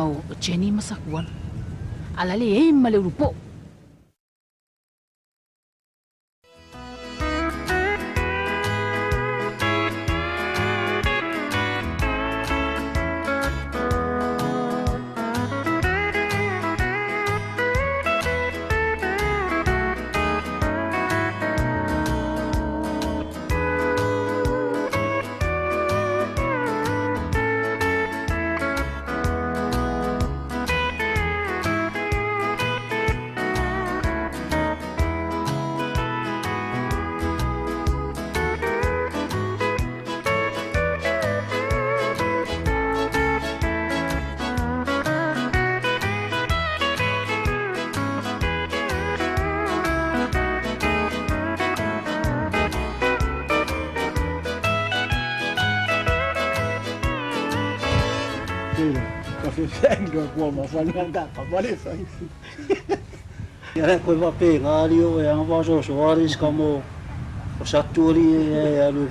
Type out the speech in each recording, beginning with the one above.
o Jenny masakuan. Alale e maleurupo. Vengo como falando por eso. Ya koe va pega rio e anga vaso soares como o saturi e alu.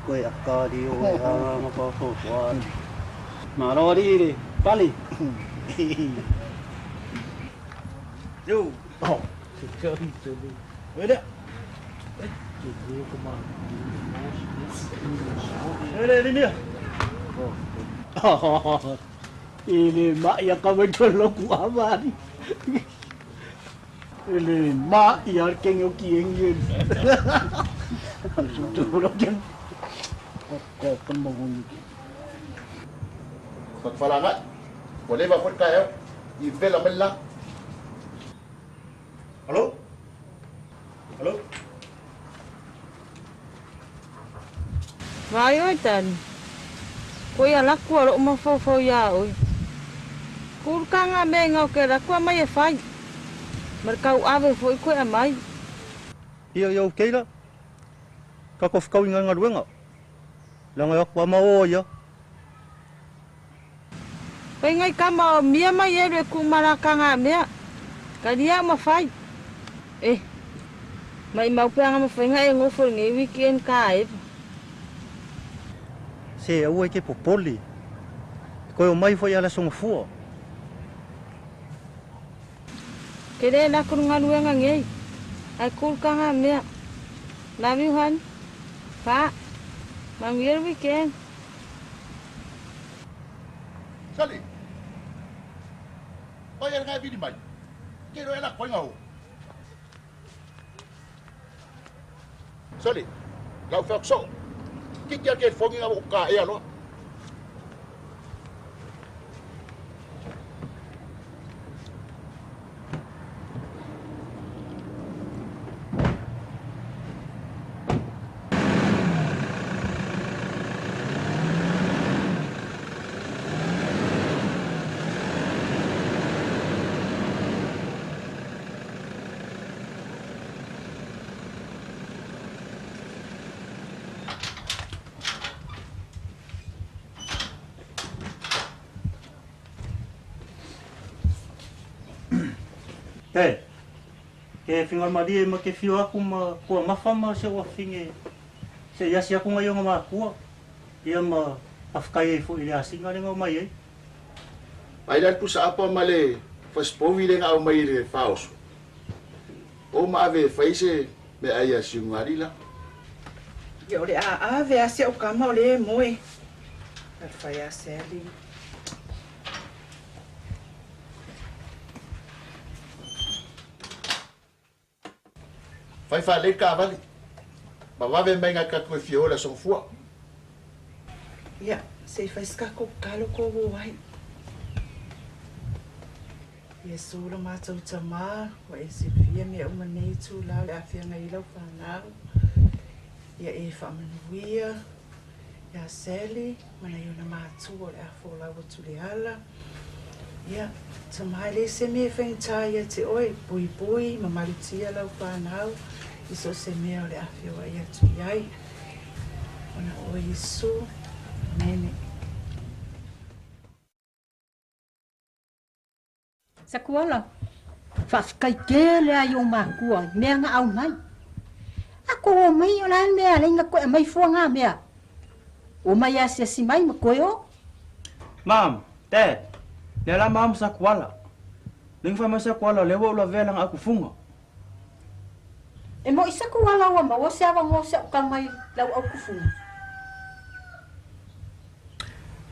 Koe akario e anga vaso soares. Marori pali. Yo. Oh, que carito. Olha. Olha, Linha. Ini mak yang kau tolong kuaman. Ini mak yang kengok kiengin. Tolong yang kau kan bangun. Pagfalangat, boleh ba pun kayo? Ivel aman lang. Halo? Halo? Vai oi tan. Koe ala kua ro mafofo ya oi. Kurkanga me ngau ke la kua mai e fai. Merkau ave foi koe mai. Ia keila. Ka ko fkau inga ngaruenga. Langa akwa mao ya. Pai ngai kama mia mai e re ku marakanga mea. Ka dia ma fai. Mai mau peanga ma fai ngai ngofo ngai weekend ka e. Se au ke popoli. Koe o mai foi ala songa fua. Kere na kurunga nuenga ngai. Ai kurkanga mea. Love you, hon. Pa. Mam here weekend. Sali. O yang ngai bini mai. Kero ela koi ngau. Sali. Lau fak so. Kikya ke fongi ngau ka e alo. Ke fingal madi ma ke fio aku ma ko mafama se wa finge se ya sia ko ngayo ma ko ia ma afkai fo ile asinga ngo mai ai Ai dan pu sa apa male fas povi le ngau mai le faus. O ma ave faise me ai asingari la. Yo le a ve asia o kama le moi. Al fai a seli. Fai fa le ka vale. Ba va ve menga ka ko fiola son fua. Ya, se fai ska ko kalo ko wai. Ye sura ma tau tama, wa e se fia me o manei tu la le afia ngai lau whanau. Ya e whamanuia, ya seli, mana iona mātu o le afo lau atu le ala. Ya, tamai le se me whaintai te oi, bui bui, mamalutia lau whanau. Iso se mea o le afia wa ia tu iai. Ona o Isu, nene. Sakuala, whaskai kele ai o mākua, mea ngā au mai. Ako o mai o lan mea, lenga koe mai fua ngā mea. O mai asia si mai ma koe o? Mam, Dad, nela mam sa kuala. Ling fa masa kuala lewo lo velang aku funga. E mo isa ko wala wa ma, wasa wa mo sa kamay law au kufunga.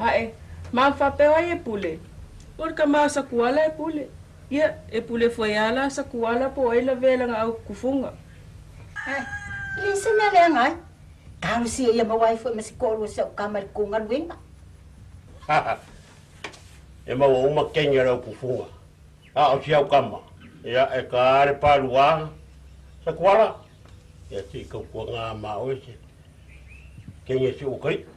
Hae, mafapewa ye pule. Orka masa kuala e pule. Ia, e pule foi ala sa kuala po ai la vela nga au kufunga. Lisa na lang ay. Karo siya ya mawai foi masikolo sa kamay ko nga winga. E mau uma kenga rau kufunga. O siau kama. Ia e kare palua. Sa kuala. Ia si kau kuanga mao ese. Kenga si ukai.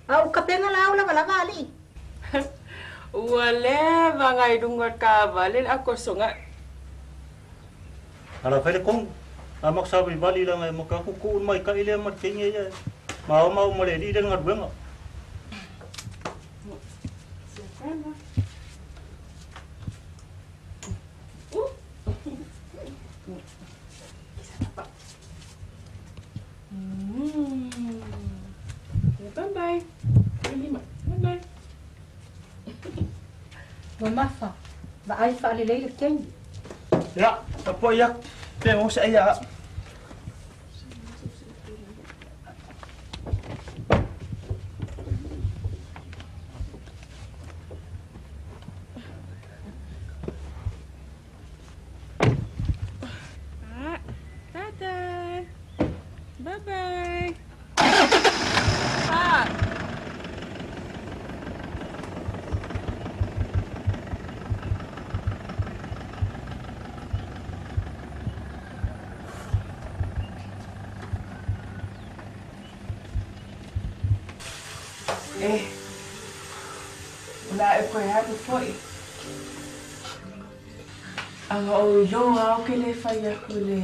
Au kapenga law la wala vali. Wale, vangai dungar kavalin ako sunga. Ala fele kong. Amak sabi bali lang ay makakukuun may kaile mat kenge ya. Mau maleli dan ngat benga. Bye-bye. Bye-bye. Mamafa. Ba ay fa alilay ken. Ya, apa yak? Temo sa iya. Bye-bye. Bye-bye. Wala e koe haru foi. Anga o yo au ke le fai aku le.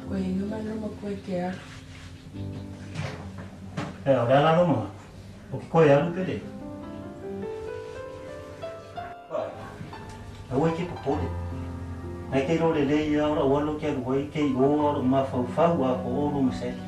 Koe numa koe ke aru. Ora la no ma. O ko ya lu pele. Awai ke popole. Ai ke ro le ya ora walo ke ro ke o ora ma fa wa ko ro mseli.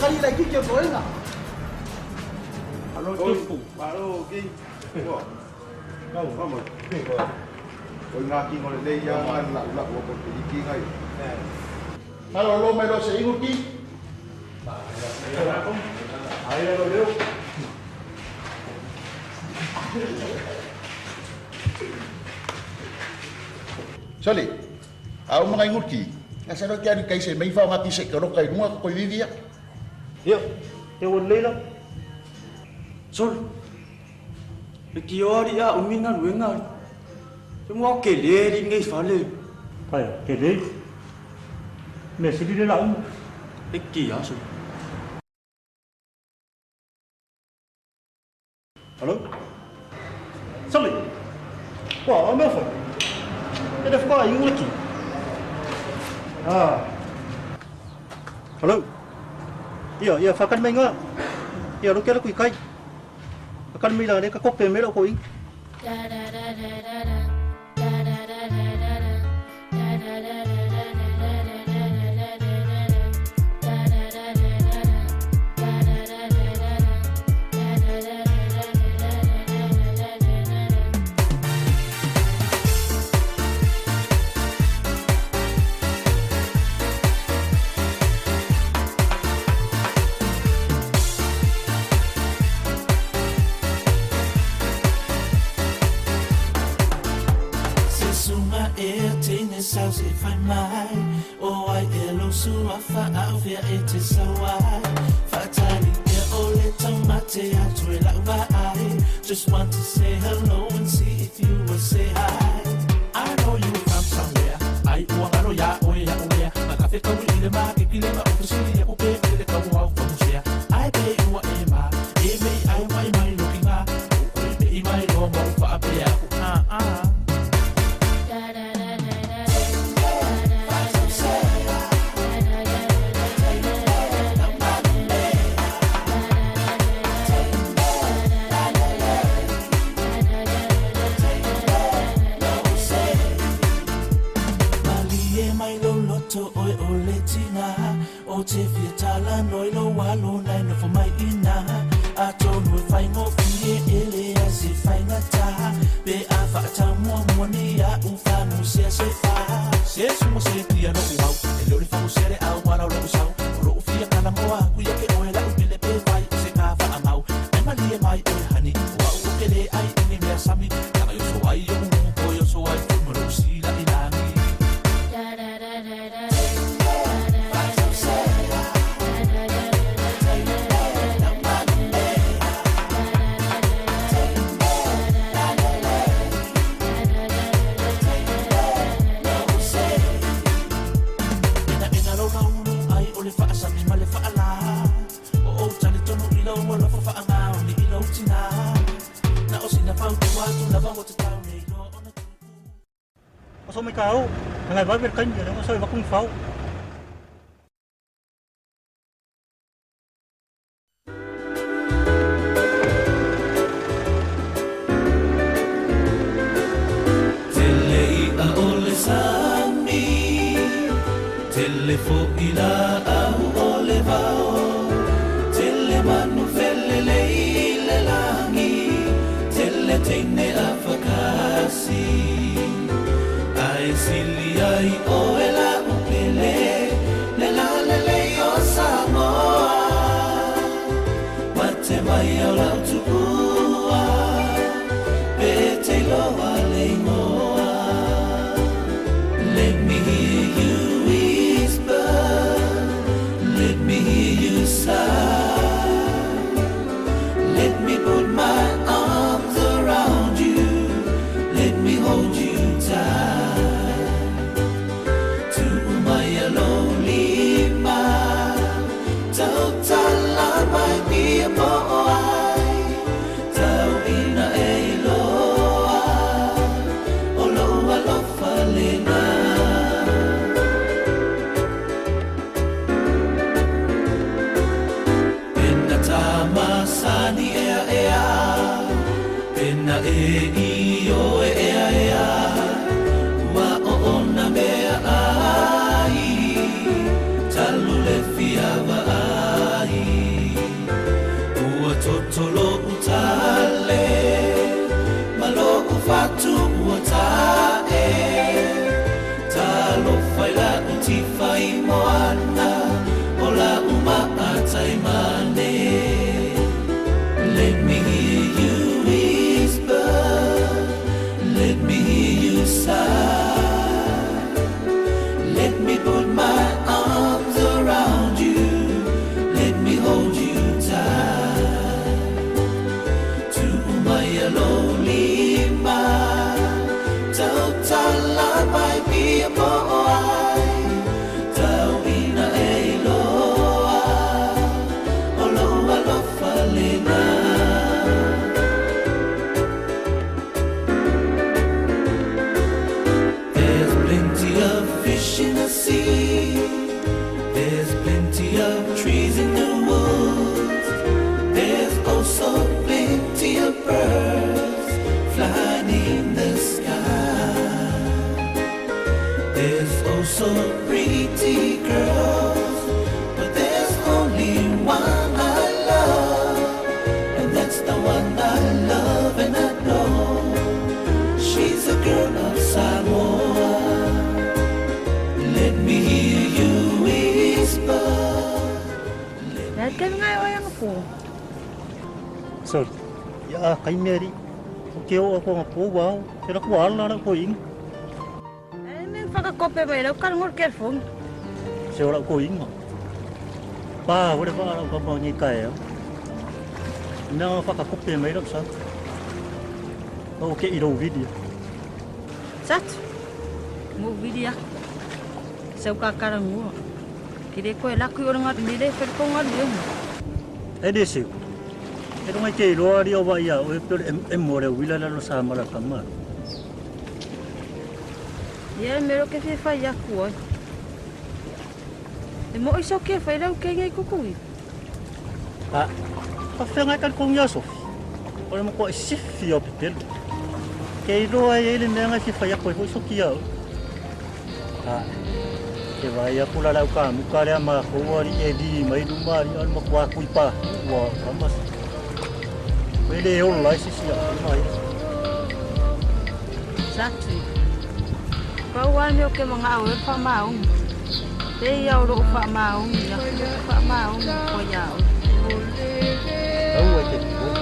Kali lagi je boleh tak? Halo, Tung. Halo, King. Kau, kamu. Kau ngaki ngol le yang lak waktu pergi ngai. Halo, lo melo seingut ki. Ayo lo deu. Sali. Au mga ingut ki. Nasa ro kaya kay se may fa ngati se karo kay nua ko vivi ya. Yo, te won le la. Sol. Kiori ya umingan wengan. Semua ke le ring ngai fale. Pai, ke le. Me sidi de la um. Iki ya sol. Halo? Sali. Wah, ame fa. Ada fa ingu lagi. Halo. Iya, fakan menga. Iya, lo kira ku ikai. Akan mila ne ka kope melo ko ing. e tine saus e fai mai o ai e lo su a fa a via e te sawai fatali e o le tomate a tue la vai just want to say hello and see if you will say hi. I know you from somewhere ai uangaro ya o ya na cafe ko ile ma ke kile ma ofisi ya ko pe le ka wa ko musia ai be you a ema e me ai mai looking at ko be I mai lo mo fa pe ya ko o te fiatala noi lo walo nai no for my ina a tonu fai ngo fie ele a se fai ngata be a fa ta mo ni a u fa no se fa se sumo se pia no wow e lo fa se re a wala lo sau ro fia kana mo a ku ya ke o ela u le pe fai se ka fa amau ai mali e mai o hani wa u ke le ai ni me sami ka yo so ai yo ko yo so ai mo lo si la ina ni Số mấy cáo ngày với Việt Kinh thì nó sôi vào cung pháo Sir, ya kay Mary, kêu ako nga po wow, pero ko wala na ko ing. Whakakope mai rau karangur ke whong. Se ora ko inga. Pa, ora pa ora pa ni kai. Na whakakope mai rau sa. O ke iro video. Sat. Mo video. Seu ka karangur. Kire koe laku ora ngat ni le whakakonga liu. E desi. E rongai ke roa rio wa ia o e more wila la sa mara kama. Ia mero ke whai aku oi. E mo iso ke whai rau ke ngai kukui. Pa whenga kan kong ia sofi. Ora mo ko e sifi o pitel. Ke roa e ele mea ngai whai aku e hoi soki au. Pa ke vai a pula lau ka muka rea ma houari e di mai lumari an mo kua kui pa. Ua kamas. Ele e o lai sisi a mai. Satu. Kau ane o ke mga au e whamaung. Te iau ro whamaung, ia whamaung ko iau. Au e te tiko.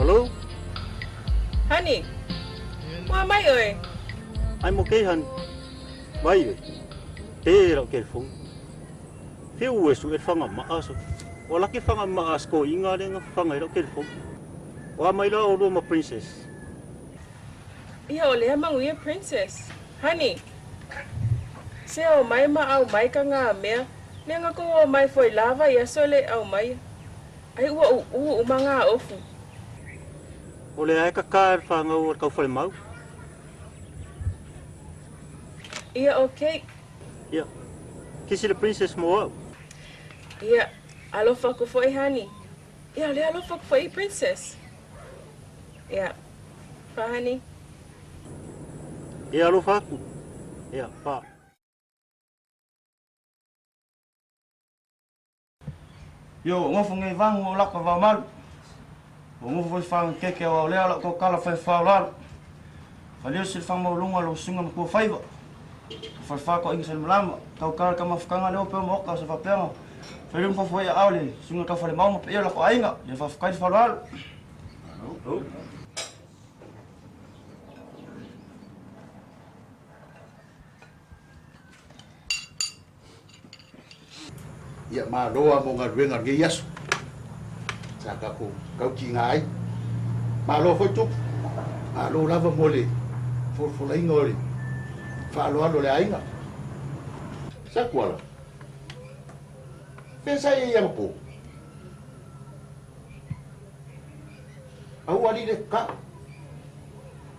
Hello? Honey, wa mai ơi. I'm okay, hon. Vai. Te rau ke fong. Fiu e su e whanga maaso. O laki whanga maaso ko inga renga whanga rau ke fong. Wa mai la o Roma Princess. Ia o lea mangu ia princess. Honey, se o mai ma au mai ka ngā mea. Nenga ko o mai foi lava ia sole au mai. Ai ua uma ngā ofu. O le ae ka kār whanga o kau whare mau. Ia okay. Ia. Kisi le princess mo au. Ia, alofa ko foi honey. Ia, le alofa ko foi princess. Ia. Pa honey. Ia alofa aku. Ia, pa. Yo, ngofu ngai vang o laka va malu. O ngofu voi fang keke o lea la ko kala fai fa la. Falio sil fang mo lunga lo sunga ko faiva. Fa fa ko inga sel mlama. Kau kala kama fkanga leo pe mo ka sa fa pema. Falio fa foi aule sunga ka fale mau pe la ko ainga. Ya fa fkai fa la. Ia ma roa mo ngā ruenga nge yasu. Sa ka ko kau ki ngai. Ma lo foi tup. Ma lo lava mole. For la ingori. Fa lo le ainga. Sa kuala. Pensa yang po. Au ali le ka.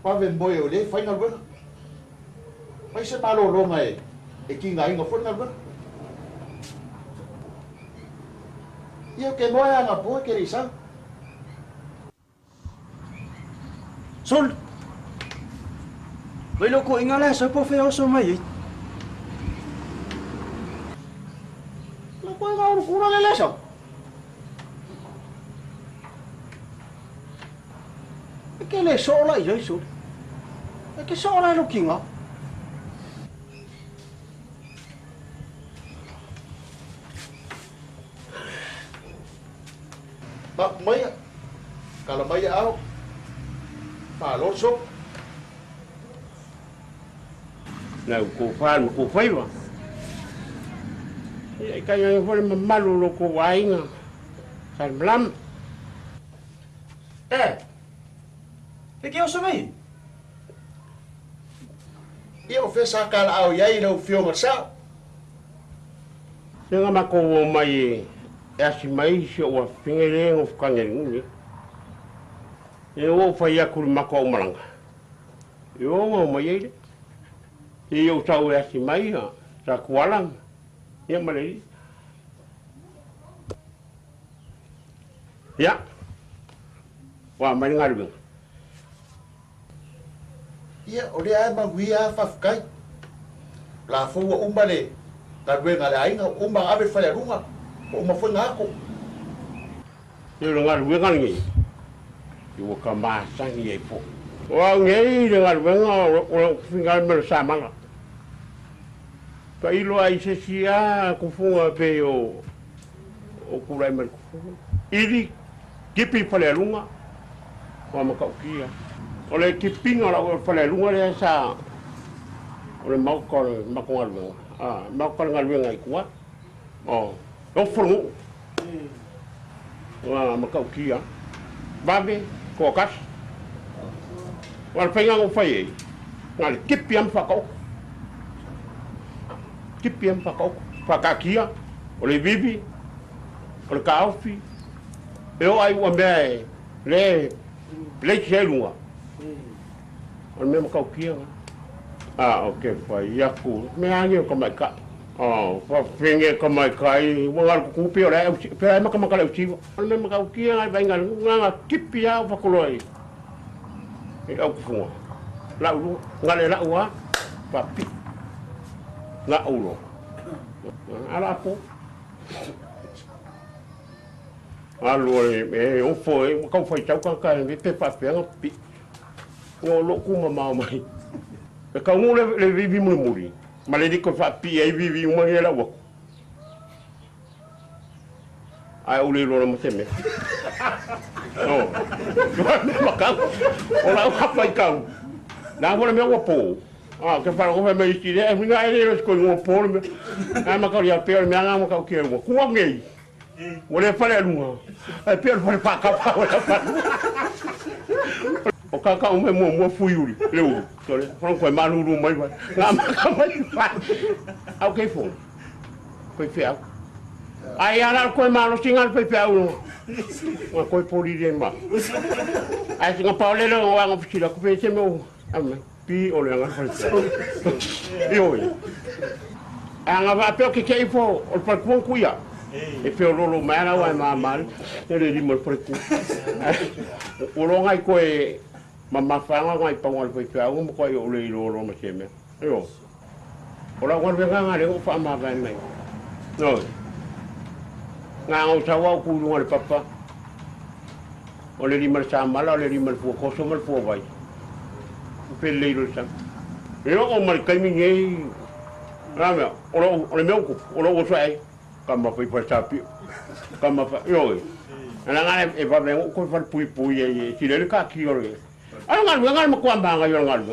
Pa ven boy o le final win. Mai se malo lo mai. E ki ngai ngo final win. Ia ke moya nga po ke risa. Sol. Vậy lo ko ingala sa po fe oso mai. Lo ko nga ko na le sa. Cái này số lại rồi số cái số này nó kinh à bác mấy cả là mấy áo phá lốt số nào cô phan cô phây mà cái này phải mà malu lo cô vay nga san lắm Pe que oso mai? eu fez a cara ao aí no filme sao Nga mako mai e asi mai se o fingere o fkangere ni. E o fai a kul mako o malanga. E o mo mai ele. E eu tau e asi mai ha sa kualang. E malei. Ya. Wa mai ngarbu. ia o le ai maguia fafkai la fu o umbale ka wenga le ainga umba ave fa runga o ma fu ngako Yo ngar wengan ngi. Yo ka ma sang ye po. Wa ngai ngar wenga o fingal mer sama la. Pa ilo ai se sia ku funga pe o kurai mer ku. Ili kipi fa le runga. Wa ma ka kia. Oleh kiping orang pada luar dia sa, oleh makal ngalweng, makal ngalweng ai kuat, offermu, makau kia, babe, kokas, wal pengang ufai, ngal kipiam fakau, fakakia, oleh bibi, oleh kaufi, eu ai uambe le chelua. Al mesmo calquinho. Ok, foi yaku. Me angi como é que fa finge como é que aí, o algo com pior é, é mas como é que al mesmo calquinho aí vai ngal kipia fa koloi. E au fu. La u ngale la ua fa pi. La ulo. Ala po. Alo e o foi, como foi tau ka vi pe pa pe pi. Ngo lo kuma mau mai. E ka ngu le vivi muri. Ma le diko fa pi e vivi uma era wo. Ai o le lo mo teme. No. Ma ka. Ora o hapa ka. Na vole me wo po. Que para o me sti e mi ngai le ko ngo po. Ai ma ka ya pe me anga mo ka o ke wo. Ku ngai. O le fa le lunga. Ai pe fa pa ka pa o fa. O kaka o me mo fuiuri leu tole fron ko maluru mai vai nga mai vai au ke fo foi fea ai ara ko malo singal foi fea o nga ko poli de ma ai singa paule lo wa ngo fila ko pe mo am pi o le nga foi fea yo anga va pe ke ke fo o pa ko kuya e pe o lo mara wa ma mal ele di mo por ku o lo ngai ko e Mama fanga ngai pangal pe fa mo ko yo le lo ma seme yo ora wan venga ngare o fa ma vai mai no nga o sawa ku ngol papa o le rimar sa mala o le rimar fu ko so mal fu vai pe le lo sa yo o mal kai mi ngai rame o le meu ku o sai kama pe pa sa pi kama fa yo ana ngare e va vengo ko fa pui e si le ka ki ore ngal mo kwamba nga yo ngal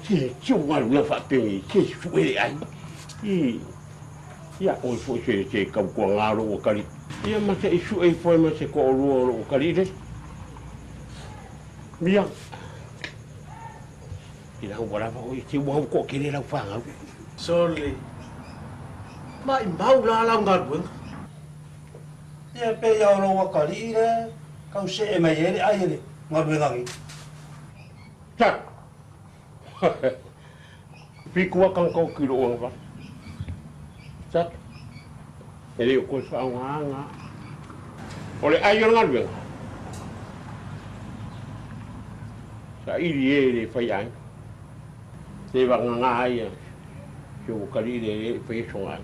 si ngal nga fa pe si fuere ai ya o fo se ka ko ngalo o kali ia ma se isu e foi ma se ko o kali de mia ila o wala o si wo ko ke le la fa nga Soli. Ma imbau la la ngal bun. Ia pe ia lo wakari le kau se e mai ele ai ele ngaru ngangi. Tak. Pikua kang kau kilo uang pa. Tak. Jadi ko sa nga. Ole ayo ngaru. Sa iri ele fai ai. Se va nga ai. Yo kali de fai songai.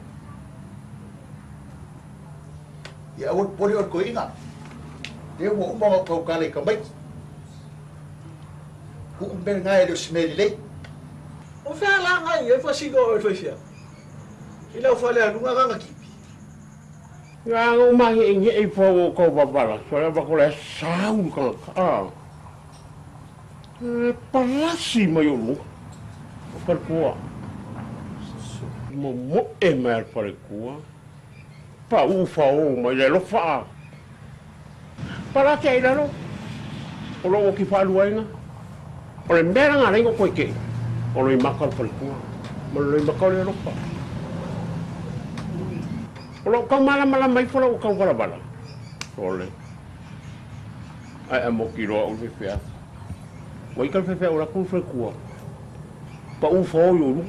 Ya awak pori or ko ingat. Dia mau umang kau kali kembali. Ku umber ngai do smeli le. O fa la ngai e fa sigo e fa sia. Ila fa le lunga nga ki. Nga umahi ingi e fo ko babala. Soalnya bakule sau ka. Palasi mayulu. Perkua. Mo e mer perkua. Pa ufa o ma le lo fa. Para que ira no. O lo ki fa luaina. O le mera nga rengo ko ke. O lo makal perkua. Mo lo makal le lo fa. O lo ka mala mai fo lo ka bala. Ole. Ai amo ki ro o le fea. Wai ka fea o la ku perkua. Pa ufa o yo lu.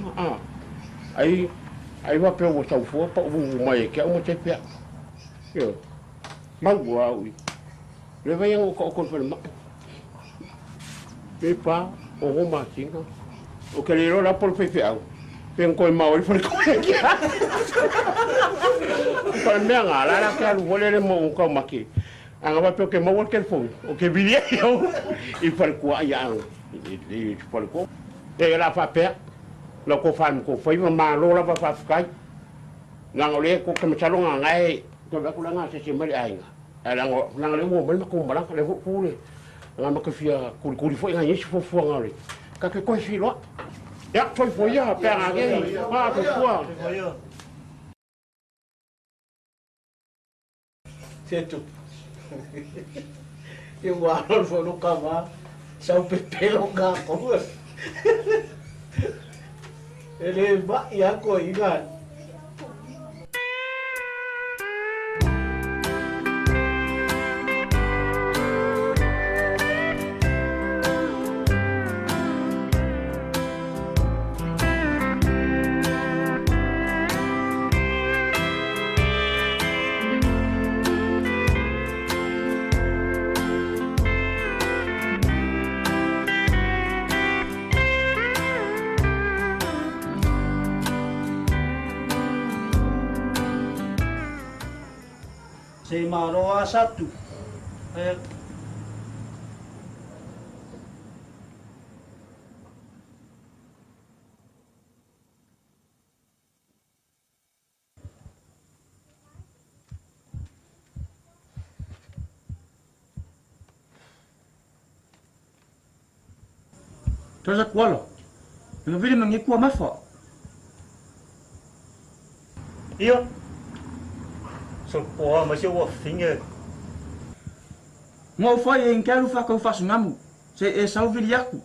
Ai va pe o tau fo pa o mai ke o te pe. Yo. Mau wa ui. Le vai o ko fe ma. Pe pa o ma singa. O que le ro la por fe au. Pen ko ma o por ko ki. Pa me nga la ka lu vole le mo ko ma ki. Anga va pe ke mo ke fo. O que viria yo. E por ko ya. E por ko. E la fa pe. Lo ko fan ko foi ma lo la fa kai nang ole ko ke machalo ngai to ba kula nga se mari ai ala ngo nang le mo mal ko mala le fu le nga ma ke fia ko foi nga yesi fo ngale ka ke ko si lo ya foi ya pe nga ge ma ko fu Certo. Eu guardo fo no cava. Sau pepe lo ga ko. Ele ba ya ko ingat. Se maroa satu. Terus kuala. Dengan bila mengiku mafa. Iya. So poa masih wa finger. Ngo fai en quero fa ko fas ngamu. Se e salvi yaku.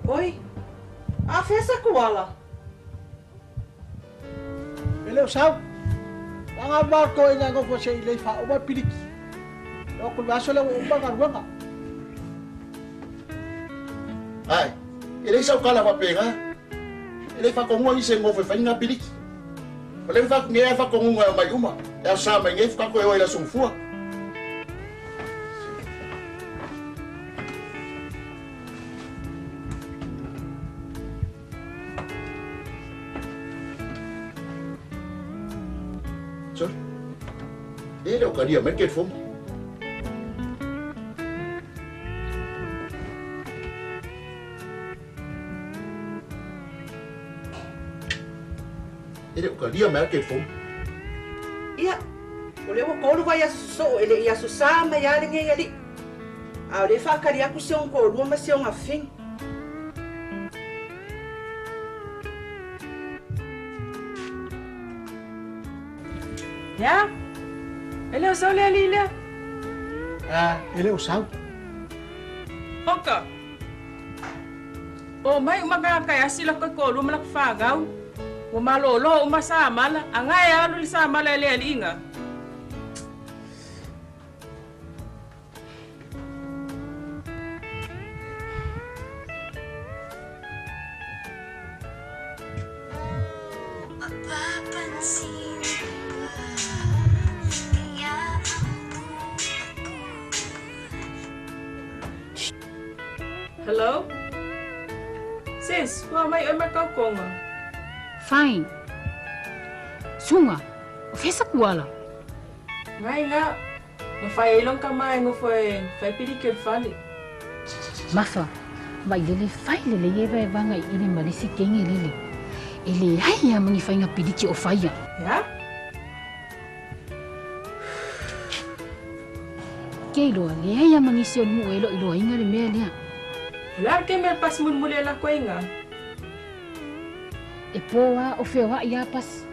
Oi, a festa kuala. Ele o sau. Anga barco ina ngo fo se ile fa o ba piliki. Lo ko ba so le o ba garwanga. Ai, ele sa kala pa pega. Ele fa ko mo ise ngo fe fa nga piliki. Ole fa nge fa ko ngo mai uma. Ya sa mai nge fa ko e la sumfua. Sorry. Ele o caria me que fome. Ele o caria me que fome. Ia, O le wa kolu vai asu so ele ia su sama ya le ngai ali. A le fa kari aku se on ko lu ma se on afin. Ya. Ele o le ali le. Ele o sau. Oka. O mai umaga kaya sila ko lu malak fagau. O malolo o masama la. Angai alu li sama le ali nga. Hello? Sis, wa mai oi makau konga. Fine. Sunga, o fesa kuala. Ngai nga. Nga fai ilong kamay ngo fai pidikir fali. Mafa, vai lele fai lele yeva vanga ili malisi kengi lele. Ele haya mangi fai nga pidiki o faya. Ya? Keilo, le haya mangi sio mu elo ilo inga le melia. Lar ke mer pas mun mule la koinga. E poa o fewa ia pas.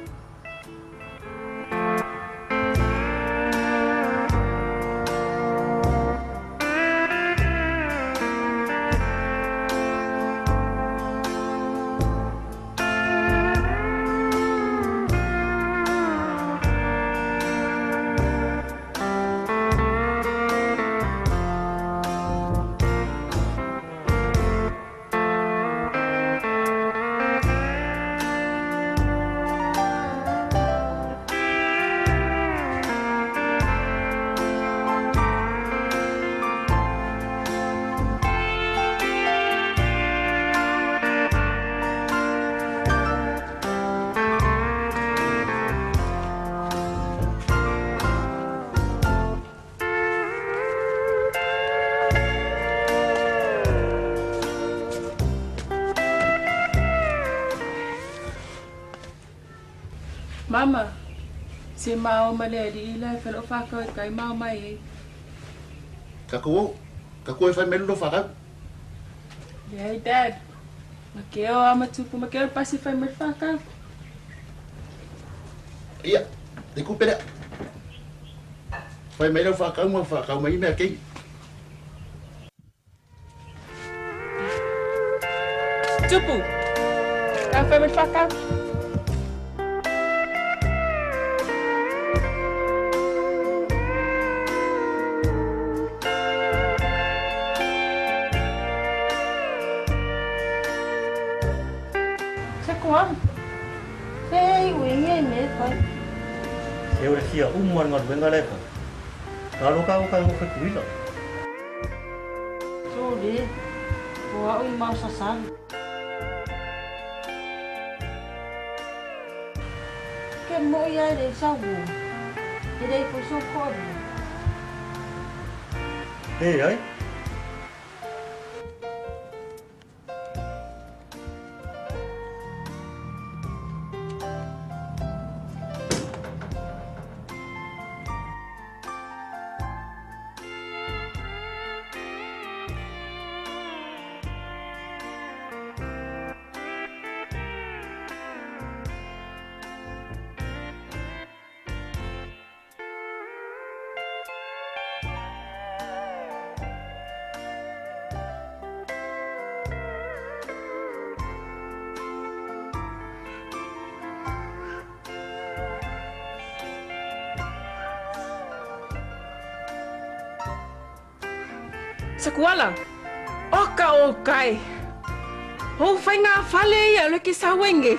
Mama, si mau male di ila fel o fa ko kai mau mai. Kakuo e fai melu no whakau. Yeah, Dad. Makeo ama tupu makeo pasi fai mer fa ka. Ia, te kupere. Fai melu whakau mai mea kei. Tupu. Ka fai mer fa ka. Kuam. Hei, wingi me fai. Se ora sia umar ngot benga lepa. Kalau kau mo fa kuila. Sudi. Wa ui mau sasan. Ke mo ia de sabu. Ide pu so ko. Hei ai. Sakuala. Oka okai. Ho fai nga fale ya le ki sawenge.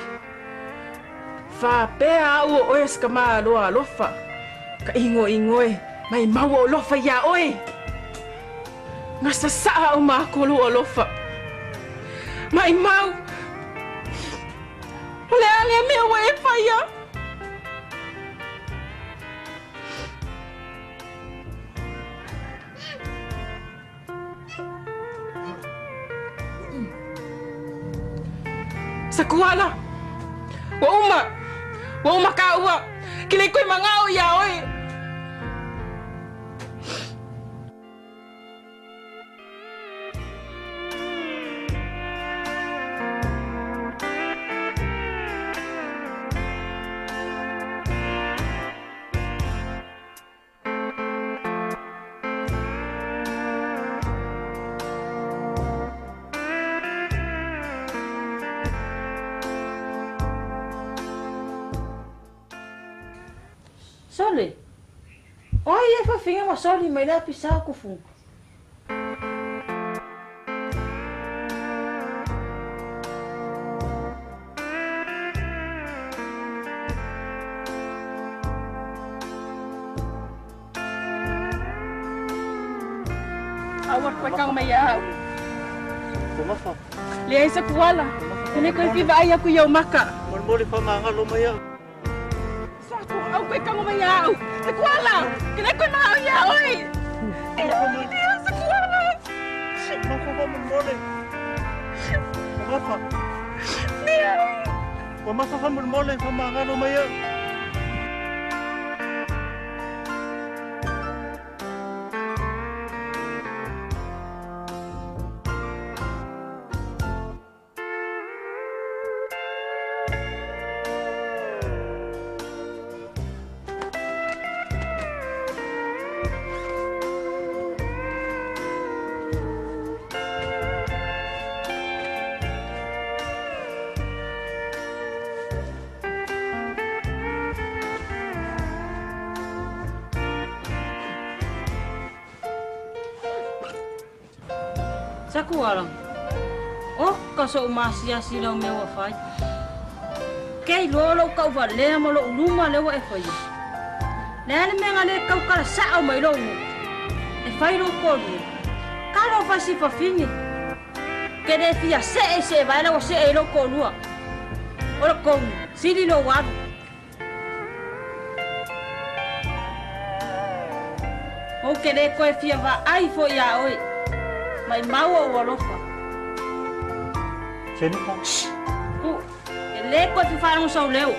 Fa pea o oes kama loa lofa. Ka ingo e. Mai mau lofa ya oi. Nga sasa o ma ko lo lofa. Mai mau. Ole ale me o e fa ya. Sakuala. Wa uma ka ua. Kilay ko'y mga ya oi. Sole. Oi, e fa finga ma sole mai la pisa ku fu. Awak ko'y kang mayaw. Kumafa. Liay sa kuwala. Kani ko'y kivaya ko yaw maka. Muli pa mga lumaya. Sa ako, aw ko'y kang mayaw. Sa kuwala. Kani ko'y mayaw, oy. Liay sa kuwala. Kumafa muli. Kumafa. Liay. Kumafa ka muli pa mga lumaya. Sa kuwala. Oh, kaso umasya sila me wa fai. Kay lolo ka wa le mo lo luma le wa e fai. Le me ngale ka ka sa o mai lo. E fai lo ko. Ka lo fa si fa fini. Ke de fia se va la se e lo ko lua. O lo ko sili lo wa. O ke de ko e fia va ai fo ya oi. Mai mau o alofa. Sino ka? Ele ko fi farang sa leo.